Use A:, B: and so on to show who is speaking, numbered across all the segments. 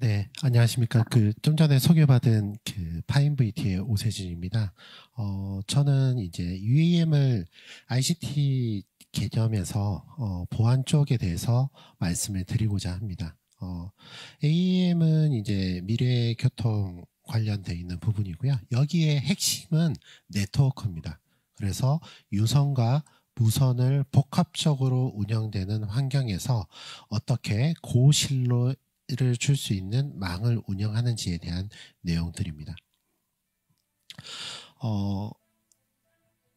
A: 네, 안녕하십니까. 좀 전에 소개받은 파인VT의 오세진입니다. 저는 이제 UAM을 ICT 개념에서 보안 쪽에 대해서 말씀을 드리고자 합니다. AEM은 이제 미래 교통 관련되어 있는 부분이고요. 여기에 핵심은 네트워크입니다. 그래서 유선과 무선을 복합적으로 운영되는 환경에서 어떻게 고신뢰 를 줄 수 있는 망을 운영하는지에 대한 내용들입니다.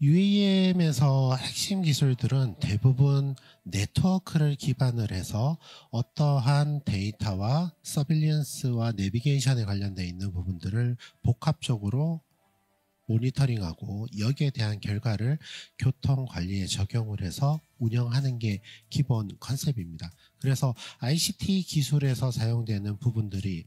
A: UAM에서 핵심 기술들은 대부분 네트워크를 기반을 해서 어떠한 데이터와 서빌리언스와 내비게이션에 관련되어 있는 부분들을 복합적으로 모니터링하고 여기에 대한 결과를 교통관리에 적용을 해서 운영하는 게 기본 컨셉입니다. 그래서 ICT 기술에서 사용되는 부분들이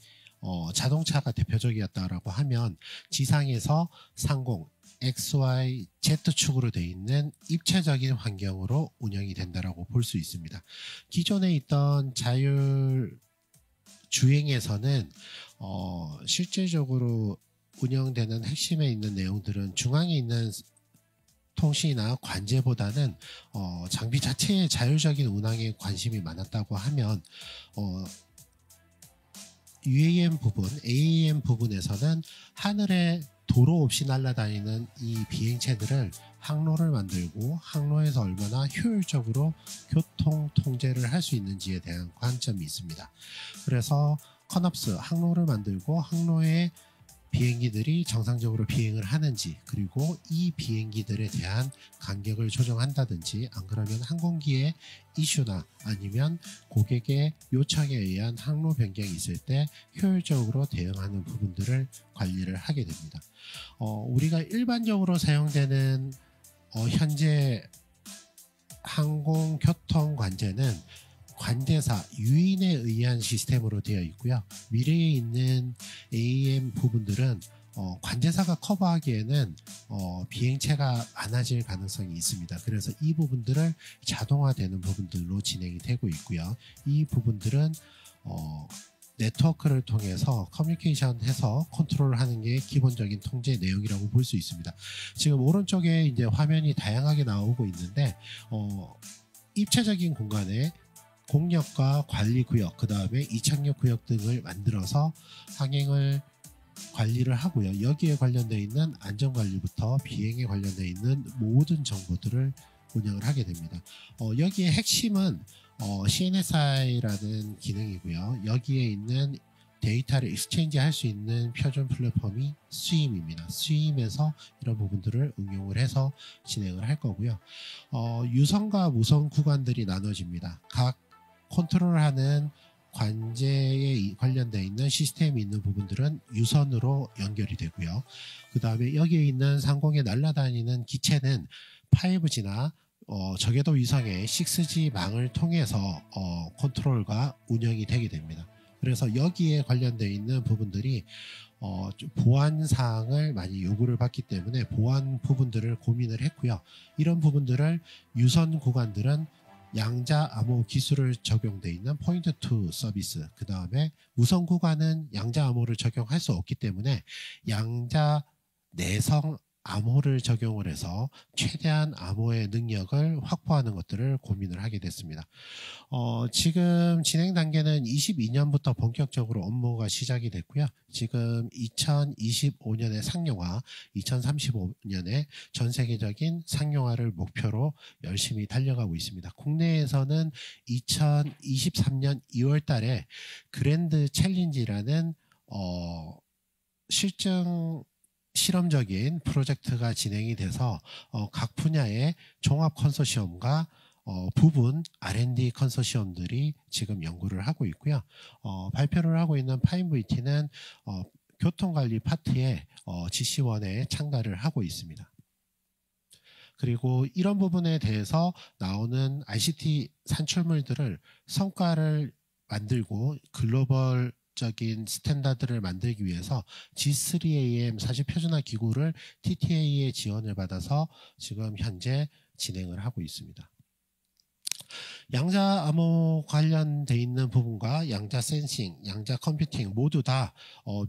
A: 자동차가 대표적이었다라고 하면 지상에서 상공, XY, Z축으로 되어 있는 입체적인 환경으로 운영이 된다라고 볼 수 있습니다. 기존에 있던 자율 주행에서는 실질적으로 운영되는 핵심에 있는 내용들은 중앙에 있는 통신이나 관제보다는 장비 자체의 자율적인 운항에 관심이 많았다고 하면 UAM 부분, AAM 부분에서는 하늘에 도로 없이 날아다니는 이 비행체들을 항로를 만들고 항로에서 얼마나 효율적으로 교통 통제를 할 수 있는지에 대한 관점이 있습니다. 그래서 컨업스, 항로를 만들고 항로에 비행기들이 정상적으로 비행을 하는지, 그리고 이 비행기들에 대한 간격을 조정한다든지, 안 그러면 항공기의 이슈나 아니면 고객의 요청에 의한 항로 변경이 있을 때 효율적으로 대응하는 부분들을 관리를 하게 됩니다. 우리가 일반적으로 사용되는 현재 항공교통 관제는 관제사, 유인에 의한 시스템으로 되어 있고요. 미래에 있는 AAM 부분들은 관제사가 커버하기에는 비행체가 많아질 가능성이 있습니다. 그래서 이 부분들을 자동화되는 부분들로 진행이 되고 있고요. 이 부분들은 네트워크를 통해서 커뮤니케이션 해서 컨트롤하는 게 기본적인 통제 내용이라고 볼 수 있습니다. 지금 오른쪽에 이제 화면이 다양하게 나오고 있는데 입체적인 공간에 공역과 관리구역, 그 다음에 이착륙 구역 등을 만들어서 항행을 관리를 하고요. 여기에 관련되어 있는 안전관리부터 비행에 관련되어 있는 모든 정보들을 운영을 하게 됩니다. 여기에 핵심은 CNSI라는 기능이고요. 여기에 있는 데이터를 익스체인지 할 수 있는 표준 플랫폼이 스임입니다. 스임에서 이런 부분들을 응용을 해서 진행을 할 거고요. 유선과 무선 구간들이 나눠집니다. 각 컨트롤하는 관제에 관련되어 있는 시스템이 있는 부분들은 유선으로 연결이 되고요. 그 다음에 여기에 있는 상공에 날아다니는 기체는 5G나 저궤도 위성의 6G 망을 통해서 컨트롤과 운영이 되게 됩니다. 그래서 여기에 관련되어 있는 부분들이 보안 사항을 많이 요구를 받기 때문에 보안 부분들을 고민을 했고요. 이런 부분들을 유선 구간들은 양자 암호 기술을 적용되어 있는 포인트 투 서비스, 그 다음에 무선 구간은 양자 암호를 적용할 수 없기 때문에 양자 내성 암호를 적용을 해서 최대한 암호의 능력을 확보하는 것들을 고민을 하게 됐습니다. 지금 진행 단계는 22년부터 본격적으로 업무가 시작이 됐고요. 지금 2025년에 상용화, 2035년에 전 세계적인 상용화를 목표로 열심히 달려가고 있습니다. 국내에서는 2023년 2월 달에 그랜드 챌린지라는 실증 실험적인 프로젝트가 진행이 돼서 각 분야의 종합 컨소시엄과 부분 R&D 컨소시엄들이 지금 연구를 하고 있고요. 발표를 하고 있는 파인VT는 교통관리 파트에 GC1에 참가를 하고 있습니다. 그리고 이런 부분에 대해서 나오는 ICT 산출물들을 성과를 만들고 글로벌 적인 스탠다드를 만들기 위해서 G3AM 사실 표준화 기구를 TTA의 지원을 받아서 지금 현재 진행을 하고 있습니다. 양자 암호 관련돼 있는 부분과 양자 센싱, 양자 컴퓨팅 모두 다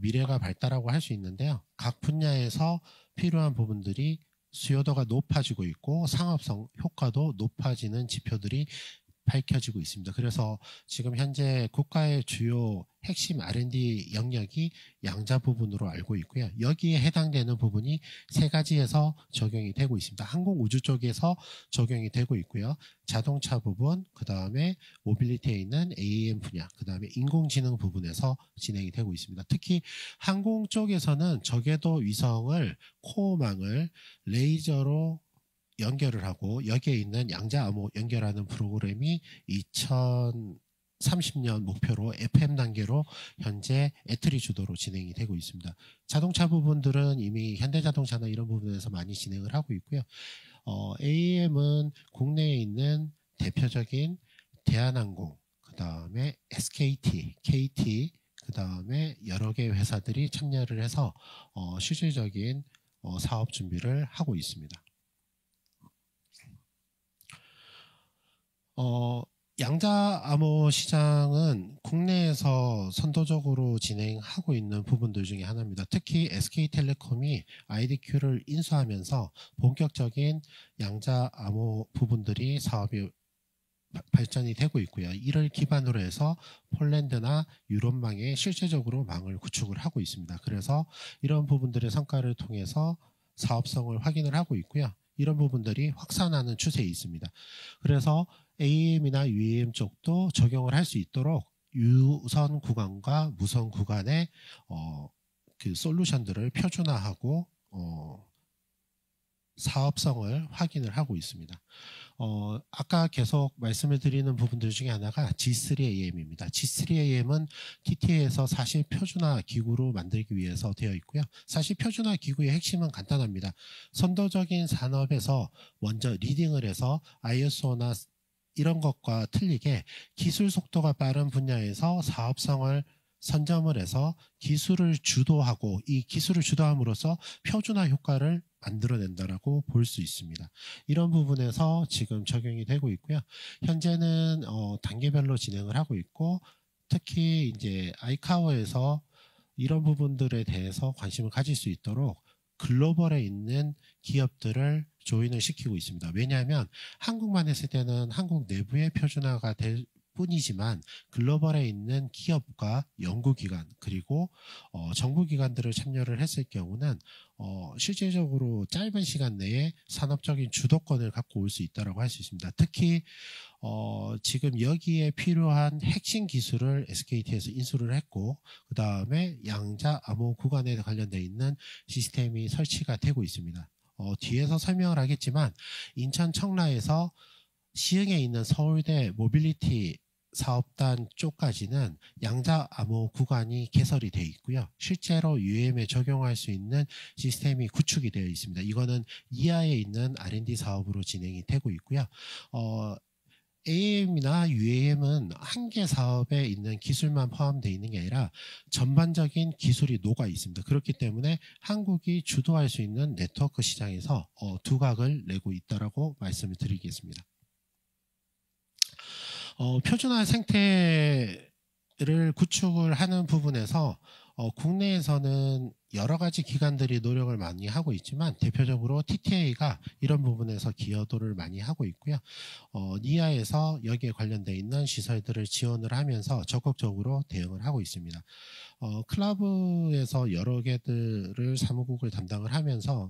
A: 미래가 밝다라고 할 수 있는데요. 각 분야에서 필요한 부분들이 수요도가 높아지고 있고 상업성 효과도 높아지는 지표들이 밝혀지고 있습니다. 그래서 지금 현재 국가의 주요 핵심 R&D 영역이 양자 부분으로 알고 있고요. 여기에 해당되는 부분이 세 가지에서 적용이 되고 있습니다. 항공우주 쪽에서 적용이 되고 있고요. 자동차 부분, 그 다음에 모빌리티에 있는 AAM 분야, 그 다음에 인공지능 부분에서 진행이 되고 있습니다. 특히 항공 쪽에서는 저궤도 위성을 코어망을 레이저로 연결을 하고 여기에 있는 양자 암호 연결하는 프로그램이 2030년 목표로 FM 단계로 현재 애트리 주도로 진행이 되고 있습니다. 자동차 부분들은 이미 현대자동차나 이런 부분에서 많이 진행을 하고 있고요. AAM은 국내에 있는 대표적인 대한항공, 그 다음에 SKT, KT, 그 다음에 여러 개의 회사들이 참여를 해서 실질적인 사업 준비를 하고 있습니다. 양자 암호 시장은 국내에서 선도적으로 진행하고 있는 부분들 중에 하나입니다. 특히 SK텔레콤이 IDQ를 인수하면서 본격적인 양자 암호 부분들이 사업이 발전이 되고 있고요. 이를 기반으로 해서 폴란드나 유럽망에 실제적으로 망을 구축을 하고 있습니다. 그래서 이런 부분들의 성과를 통해서 사업성을 확인을 하고 있고요. 이런 부분들이 확산하는 추세에 있습니다. 그래서 AAM이나 UAM 쪽도 적용을 할 수 있도록 유선 구간과 무선 구간의 그 솔루션들을 표준화하고 사업성을 확인을 하고 있습니다. 아까 계속 말씀을 드리는 부분들 중에 하나가 G3AM입니다. G3AM은 TTA에서 사실 표준화 기구로 만들기 위해서 되어 있고요. 사실 표준화 기구의 핵심은 간단합니다. 선도적인 산업에서 먼저 리딩을 해서 ISO나 이런 것과 틀리게 기술 속도가 빠른 분야에서 사업성을 선점을 해서 기술을 주도하고 이 기술을 주도함으로써 표준화 효과를 만들어낸다라고 볼 수 있습니다. 이런 부분에서 지금 적용이 되고 있고요. 현재는 단계별로 진행을 하고 있고 특히 이제 아이카오에서 이런 부분들에 대해서 관심을 가질 수 있도록 글로벌에 있는 기업들을 조인을 시키고 있습니다. 왜냐하면 한국만 했을 때는 한국 내부의 표준화가 될 뿐이지만 글로벌에 있는 기업과 연구기관 그리고 정부기관들을 참여를 했을 경우는 실질적으로 짧은 시간 내에 산업적인 주도권을 갖고 올 수 있다고 할 수 있습니다. 특히 지금 여기에 필요한 핵심 기술을 SKT에서 인수를 했고 그 다음에 양자 암호 구간에 관련되어 있는 시스템이 설치가 되고 있습니다. 뒤에서 설명을 하겠지만 인천 청라에서 시흥에 있는 서울대 모빌리티 사업단 쪽까지는 양자 암호 구간이 개설이 되어 있고요. 실제로 UAM에 적용할 수 있는 시스템이 구축이 되어 있습니다. 이거는 이하에 있는 R&D 사업으로 진행이 되고 있고요. AAM이나 UAM은 한 개 사업에 있는 기술만 포함되어 있는 게 아니라 전반적인 기술이 녹아 있습니다. 그렇기 때문에 한국이 주도할 수 있는 네트워크 시장에서 두각을 내고 있다고 말씀을 드리겠습니다. 표준화 생태를 구축을 하는 부분에서 국내에서는 여러 가지 기관들이 노력을 많이 하고 있지만 대표적으로 TTA가 이런 부분에서 기여도를 많이 하고 있고요. 니아에서 여기에 관련되어 있는 시설들을 지원을 하면서 적극적으로 대응을 하고 있습니다. 클라브에서 여러 개들을 사무국을 담당을 하면서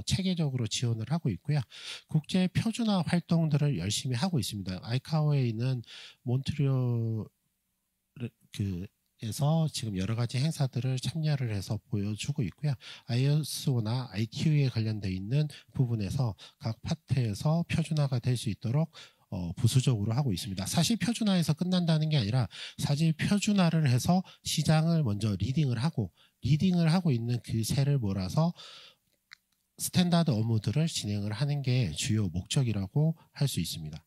A: 체계적으로 지원을 하고 있고요. 국제 표준화 활동들을 열심히 하고 있습니다. 아이카오에 있는 몬트리올 에서 지금 여러 가지 행사들을 참여를 해서 보여주고 있고요. ISO나 ITU에 관련되어 있는 부분에서 각 파트에서 표준화가 될 수 있도록 부수적으로 하고 있습니다. 사실 표준화에서 끝난다는 게 아니라 사실 표준화를 해서 시장을 먼저 리딩을 하고 있는 그 새를 몰아서 스탠다드 업무들을 진행을 하는 게 주요 목적이라고 할 수 있습니다.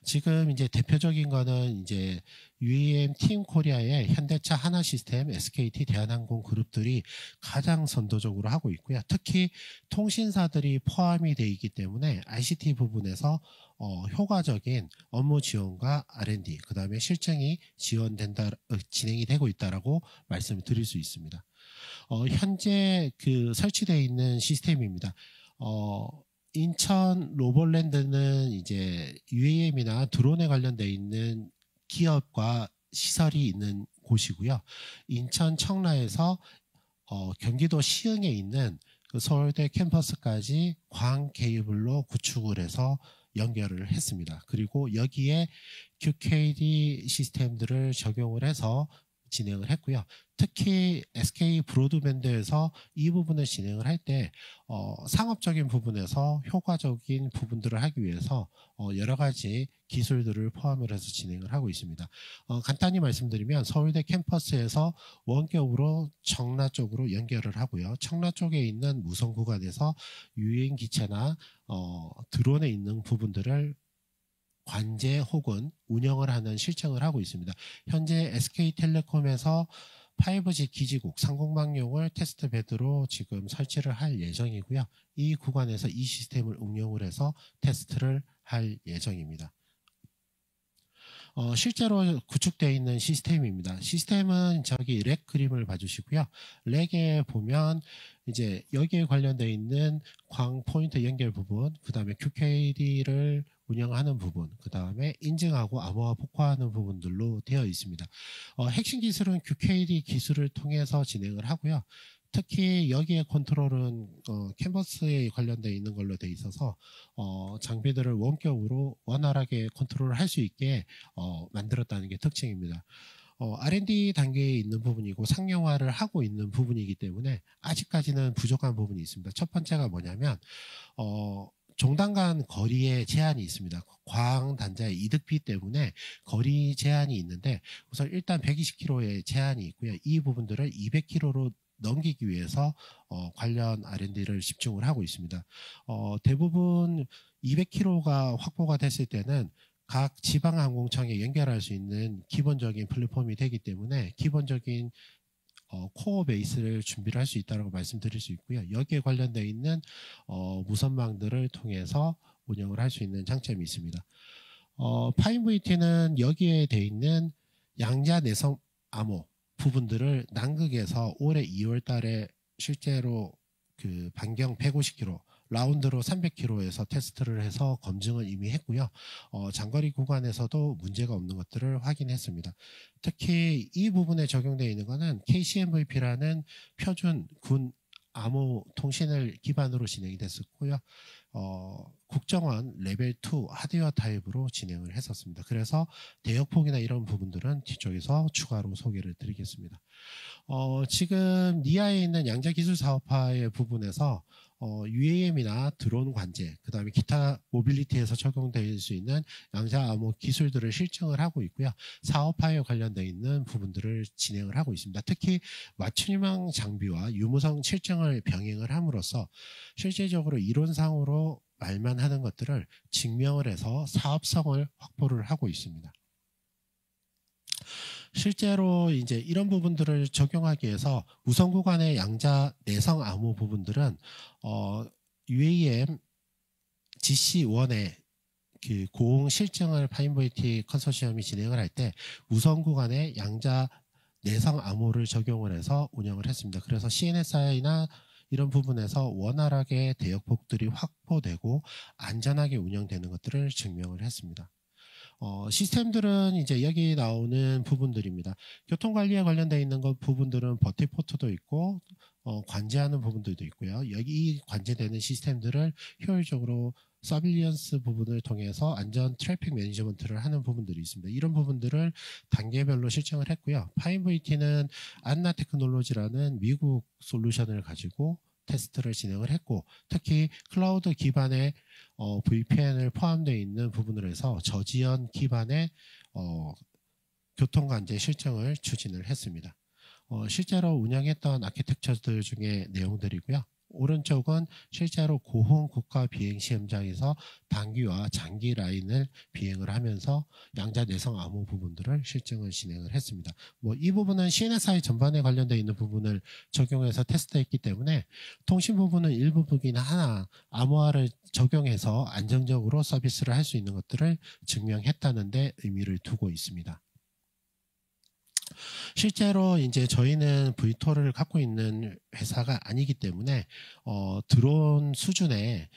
A: 지금 이제 대표적인 거는 이제 UAM 팀 코리아의 현대차 하나시스템, SKT 대한항공 그룹들이 가장 선도적으로 하고 있고요. 특히 통신사들이 포함이 되어 있기 때문에 ICT 부분에서 효과적인 업무 지원과 R&D, 그 다음에 실증이 진행이 되고 있다라고 말씀을 드릴 수 있습니다. 현재 설치되어 있는 시스템입니다. 인천 로볼랜드는 이제 UAM이나 드론에 관련되어 있는 기업과 시설이 있는 곳이고요. 인천 청라에서 경기도 시흥에 있는 그 서울대 캠퍼스까지 광 케이블로 구축을 해서 연결을 했습니다. 그리고 여기에 QKD 시스템들을 적용을 해서 진행을 했고요. 특히 SK 브로드밴드에서 이 부분을 진행을 할 때 상업적인 부분에서 효과적인 부분들을 하기 위해서 여러 가지 기술들을 포함을 해서 진행을 하고 있습니다. 간단히 말씀드리면 서울대 캠퍼스에서 원격으로 청라 쪽으로 연결을 하고요. 청라 쪽에 있는 무선 구간에서 유인 기체나 드론에 있는 부분들을 관제 혹은 운영을 하는 실증을 하고 있습니다. 현재 SK텔레콤에서 5G 기지국 상공망용을 테스트 베드로 지금 설치를 할 예정이고요. 이 구간에서 이 시스템을 응용을 해서 테스트를 할 예정입니다. 실제로 구축되어 있는 시스템입니다. 시스템은 저기 렉 그림을 봐주시고요. 렉에 보면 이제 여기에 관련되어 있는 광 포인트 연결 부분, 그 다음에 QKD를 운영하는 부분, 그 다음에 인증하고 암호화 폭파하는 부분들로 되어 있습니다. 핵심 기술은 QKD 기술을 통해서 진행을 하고요. 특히 여기에 컨트롤은 캔버스에 관련되어 있는 걸로 되어 있어서 장비들을 원격으로 원활하게 컨트롤을 할 수 있게 만들었다는 게 특징입니다. R&D 단계에 있는 부분이고 상용화를 하고 있는 부분이기 때문에 아직까지는 부족한 부분이 있습니다. 첫 번째가 뭐냐면 종단 간 거리에 제한이 있습니다. 과학 단자의 이득비 때문에 거리 제한이 있는데 우선 일단 120km의 제한이 있고요. 이 부분들을 200km로 넘기기 위해서 관련 R&D를 집중을 하고 있습니다. 대부분 200km가 확보가 됐을 때는 각 지방항공청에 연결할 수 있는 기본적인 플랫폼이 되기 때문에 기본적인 코어 베이스를 준비를 할 수 있다고 말씀드릴 수 있고요. 여기에 관련되어 있는 무선망들을 통해서 운영을 할 수 있는 장점이 있습니다. 파인VT는 여기에 되어 있는 양자 내성 암호 부분들을 남극에서 올해 2월 달에 실제로 그 반경 150km 라운드로 300km에서 테스트를 해서 검증을 이미 했고요. 장거리 구간에서도 문제가 없는 것들을 확인했습니다. 특히 이 부분에 적용되어 있는 것은 KCMVP라는 표준 군 암호 통신을 기반으로 진행이 됐었고요. 국정원 레벨 2 하드웨어 타입으로 진행을 했었습니다. 그래서 대역폭이나 이런 부분들은 뒤쪽에서 추가로 소개를 드리겠습니다. 지금 니아에 있는 양자기술사업화의 부분에서 UAM이나 드론 관제, 그 다음에 기타 모빌리티에서 적용될 수 있는 양자암호 기술들을 실증을 하고 있고요. 사업화에 관련되어 있는 부분들을 진행을 하고 있습니다. 특히 맞춤형 장비와 유무선 실증을 병행을 함으로써 실제적으로 이론상으로 말만 하는 것들을 증명을 해서 사업성을 확보를 하고 있습니다. 실제로 이제 이런 부분들을 적용하기 위해서 우선 구간의 양자 내성 암호 부분들은 UAM GC1의 그 고응 실증을 파인VT 컨소시엄이 진행을 할 때 우선 구간의 양자 내성 암호를 적용을 해서 운영을 했습니다. 그래서 CNSI나 이런 부분에서 원활하게 대역폭들이 확보되고 안전하게 운영되는 것들을 증명을 했습니다. 시스템들은 이제 여기 나오는 부분들입니다. 교통관리에 관련되어 있는 부분들은 버티포트도 있고 관제하는 부분들도 있고요. 여기 관제되는 시스템들을 효율적으로 서빌리언스 부분을 통해서 안전 트래픽 매니지먼트를 하는 부분들이 있습니다. 이런 부분들을 단계별로 실증을 했고요. 파인VT는 안나 테크놀로지라는 미국 솔루션을 가지고 테스트를 진행을 했고 특히 클라우드 기반의 VPN을 포함되어 있는 부분을 해서 저지연 기반의 교통관제 실증을 추진을 했습니다. 실제로 운영했던 아키텍처들 중에 내용들이고요. 오른쪽은 실제로 고흥 국가 비행 시험장에서 단기와 장기 라인을 비행을 하면서 양자 내성 암호 부분들을 실증을 진행을 했습니다. 뭐 이 부분은 CNSI 전반에 관련되어 있는 부분을 적용해서 테스트했기 때문에 통신 부분은 일부분이나 하나 암호화를 적용해서 안정적으로 서비스를 할 수 있는 것들을 증명했다는 데 의미를 두고 있습니다. 실제로 이제 저희는 V2를 갖고 있는 회사가 아니기 때문에 드론 수준의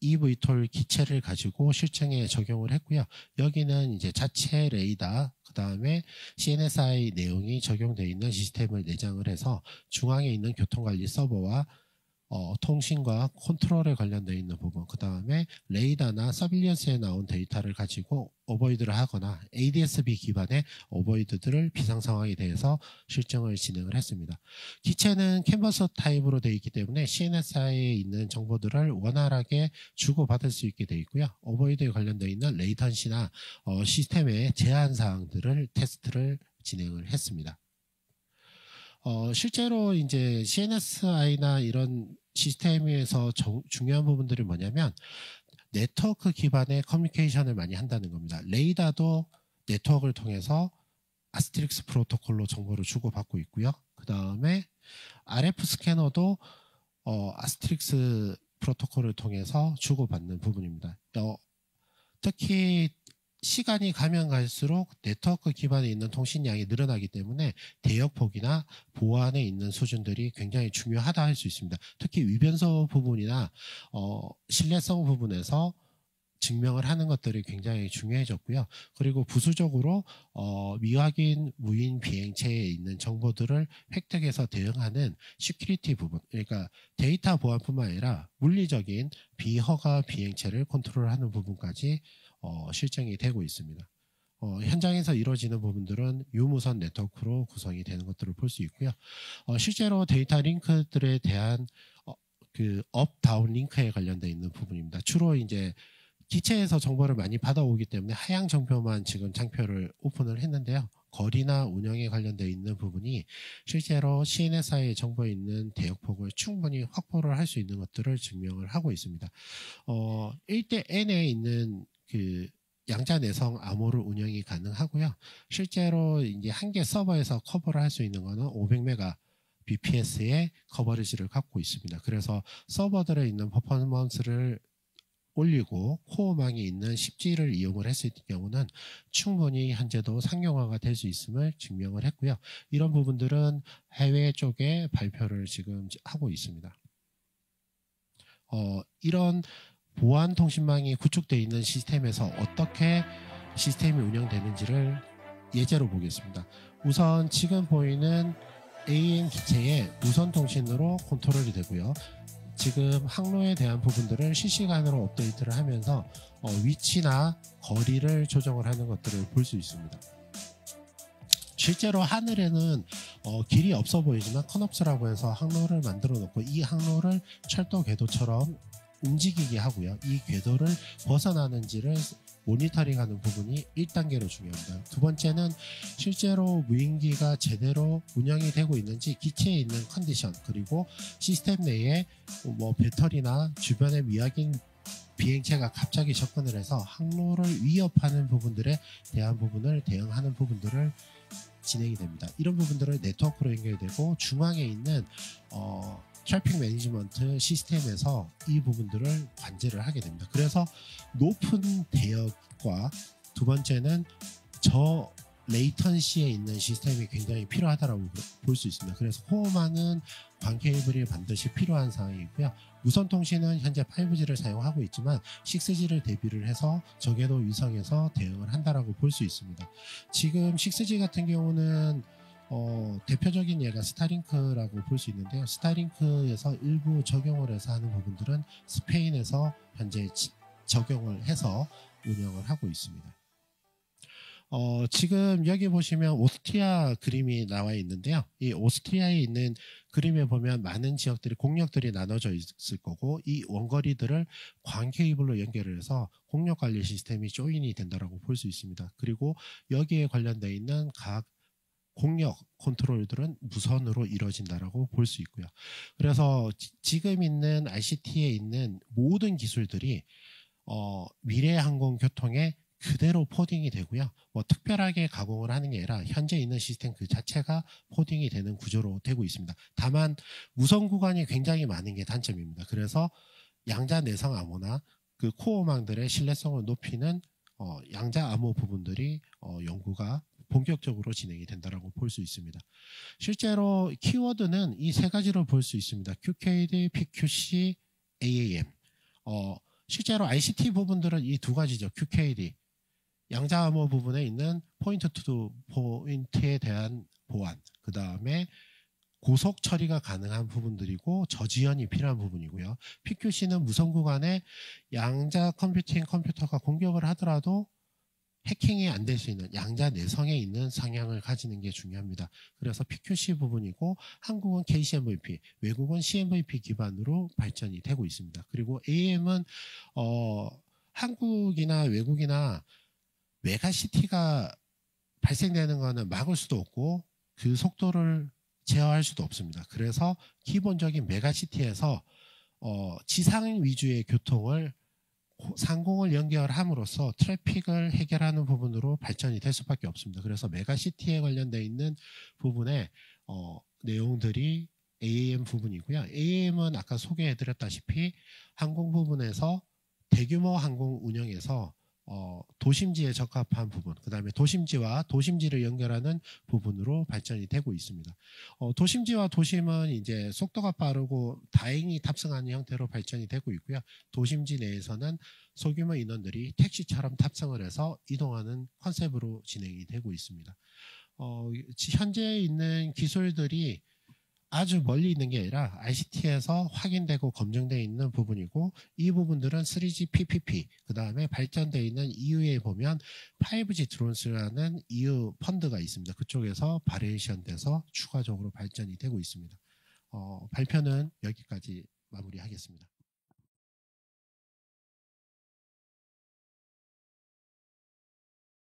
A: EVTOL 기체를 가지고 실증에 적용을 했고요. 여기는 이제 자체 레이더, 그 다음에 CNSI 내용이 적용되어 있는 시스템을 내장을 해서 중앙에 있는 교통관리 서버와 통신과 컨트롤에 관련되어 있는 부분, 그 다음에 레이더나 서빌리언스에 나온 데이터를 가지고 어보이드를 하거나 ADS-B 기반의 어보이드들을 비상 상황에 대해서 실증을 진행을 했습니다. 기체는 캔버스 타입으로 되어 있기 때문에 CNSI에 있는 정보들을 원활하게 주고받을 수 있게 되어 있고요. 어보이드에 관련되어 있는 레이턴시나 시스템의 제한 사항들을 테스트를 진행을 했습니다. 실제로 이제 CNSI나 이런 시스템에서 중요한 부분들이 뭐냐면 네트워크 기반의 커뮤니케이션을 많이 한다는 겁니다. 레이더도 네트워크를 통해서 아스트릭스 프로토콜로 정보를 주고받고 있고요. 그 다음에 RF 스캐너도 아스트릭스 프로토콜을 통해서 주고받는 부분입니다. 특히 시간이 가면 갈수록 네트워크 기반에 있는 통신량이 늘어나기 때문에 대역폭이나 보안에 있는 수준들이 굉장히 중요하다 할 수 있습니다. 특히 위변소 부분이나 신뢰성 부분에서 증명을 하는 것들이 굉장히 중요해졌고요. 그리고 부수적으로 미확인 무인 비행체에 있는 정보들을 획득해서 대응하는 시큐리티 부분, 그러니까 데이터 보안뿐만 아니라 물리적인 비허가 비행체를 컨트롤하는 부분까지 실증이 되고 있습니다. 현장에서 이루어지는 부분들은 유무선 네트워크로 구성이 되는 것들을 볼 수 있고요. 실제로 데이터 링크들에 대한 그 업, 다운 링크에 관련되어 있는 부분입니다. 주로 이제 기체에서 정보를 많이 받아오기 때문에 하향 정표만 지금 장표를 오픈을 했는데요. 거리나 운영에 관련되어 있는 부분이 실제로 CNSI의 정보에 있는 대역폭을 충분히 확보를 할 수 있는 것들을 증명을 하고 있습니다. 1대 N에 있는 그 양자 내성 암호를 운영이 가능하고요. 실제로 이제 한 개 서버에서 커버를 할 수 있는 거는 500메가 BPS의 커버리지를 갖고 있습니다. 그래서 서버들에 있는 퍼포먼스를 올리고 코어망에 있는 10G를 이용을 했을 경우는 충분히 현재도 상용화가 될 수 있음을 증명을 했고요. 이런 부분들은 해외 쪽에 발표를 지금 하고 있습니다. 이런 보안 통신망이 구축되어 있는 시스템에서 어떻게 시스템이 운영되는지를 예제로 보겠습니다. 우선 지금 보이는 AM 기체의 무선 통신으로 컨트롤이 되고요. 지금 항로에 대한 부분들을 실시간으로 업데이트를 하면서 위치나 거리를 조정을 하는 것들을 볼 수 있습니다. 실제로 하늘에는 길이 없어 보이지만 컨옵스라고 해서 항로를 만들어 놓고 이 항로를 철도 궤도처럼 움직이게 하고요. 이 궤도를 벗어나는지를 모니터링하는 부분이 1단계로 중요합니다. 두 번째는 실제로 무인기가 제대로 운영이 되고 있는지 기체에 있는 컨디션, 그리고 시스템 내에 뭐 배터리나 주변의 미확인 비행체가 갑자기 접근을 해서 항로를 위협하는 부분들에 대한 부분을 대응하는 부분들을 진행이 됩니다. 이런 부분들을 네트워크로 연결되고 중앙에 있는 트래픽 매니지먼트 시스템에서 이 부분들을 관제를 하게 됩니다. 그래서 높은 대역과 두 번째는 저 레이턴시에 있는 시스템이 굉장히 필요하다고 볼 수 있습니다. 그래서 코어망은 광 케이블이 반드시 필요한 상황이고요. 무선 통신은 현재 5G를 사용하고 있지만 6G를 대비를 해서 저궤도 위성에서 대응을 한다라고 볼 수 있습니다. 지금 6G 같은 경우는 대표적인 예가 스타링크라고 볼 수 있는데요. 스타링크에서 일부 적용을 해서 하는 부분들은 스페인에서 현재 적용을 해서 운영을 하고 있습니다. 지금 여기 보시면 오스트리아 그림이 나와 있는데요. 이 오스트리아에 있는 그림에 보면 많은 지역들이 공역들이 나눠져 있을 거고 이 원거리들을 광 케이블로 연결을 해서 공역 관리 시스템이 조인이 된다고 볼 수 있습니다. 그리고 여기에 관련되어 있는 각 공력 컨트롤들은 무선으로 이루어진다라고 볼 수 있고요. 그래서 지금 있는 ICT에 있는 모든 기술들이 미래 항공 교통에 그대로 포딩이 되고요. 뭐 특별하게 가공을 하는 게 아니라 현재 있는 시스템 그 자체가 포딩이 되는 구조로 되고 있습니다. 다만 무선 구간이 굉장히 많은 게 단점입니다. 그래서 양자 내성 암호나 그 코어망들의 신뢰성을 높이는 양자 암호 부분들이 연구가 본격적으로 진행이 된다라고 볼 수 있습니다. 실제로 키워드는 이 세 가지로 볼 수 있습니다. QKD, PQC, AAM. 실제로 ICT 부분들은 이 두 가지죠. QKD, 양자 암호 부분에 있는 포인트 투 포인트에 대한 보안, 그 다음에 고속 처리가 가능한 부분들이고 저지연이 필요한 부분이고요. PQC는 무선 구간에 양자 컴퓨터가 공격을 하더라도 해킹이 안 될 수 있는 양자 내성에 있는 성향을 가지는 게 중요합니다. 그래서 PQC 부분이고 한국은 KCMVP, 외국은 CMVP 기반으로 발전이 되고 있습니다. 그리고 AM은 한국이나 외국이나 메가시티가 발생되는 거는 막을 수도 없고 그 속도를 제어할 수도 없습니다. 그래서 기본적인 메가시티에서 지상 위주의 교통을 상공을 연결함으로써 트래픽을 해결하는 부분으로 발전이 될 수밖에 없습니다. 그래서 메가시티에 관련되어 있는 부분에 내용들이 AAM 부분이고요. AAM은 아까 소개해드렸다시피 항공 부분에서 대규모 항공 운영에서 도심지에 적합한 부분, 그 다음에 도심지와 도심지를 연결하는 부분으로 발전이 되고 있습니다. 도심지와 도심은 이제 속도가 빠르고 다행히 탑승하는 형태로 발전이 되고 있고요. 도심지 내에서는 소규모 인원들이 택시처럼 탑승을 해서 이동하는 컨셉으로 진행이 되고 있습니다. 현재 있는 기술들이 아주 멀리 있는 게 아니라 ICT에서 확인되고 검증되어 있는 부분이고 이 부분들은 3G PPP 그 다음에 발전되어 있는 EU에 보면 5G 드론스라는 EU 펀드가 있습니다. 그쪽에서 바리에이션 돼서 추가적으로 발전이 되고 있습니다. 발표는 여기까지 마무리하겠습니다.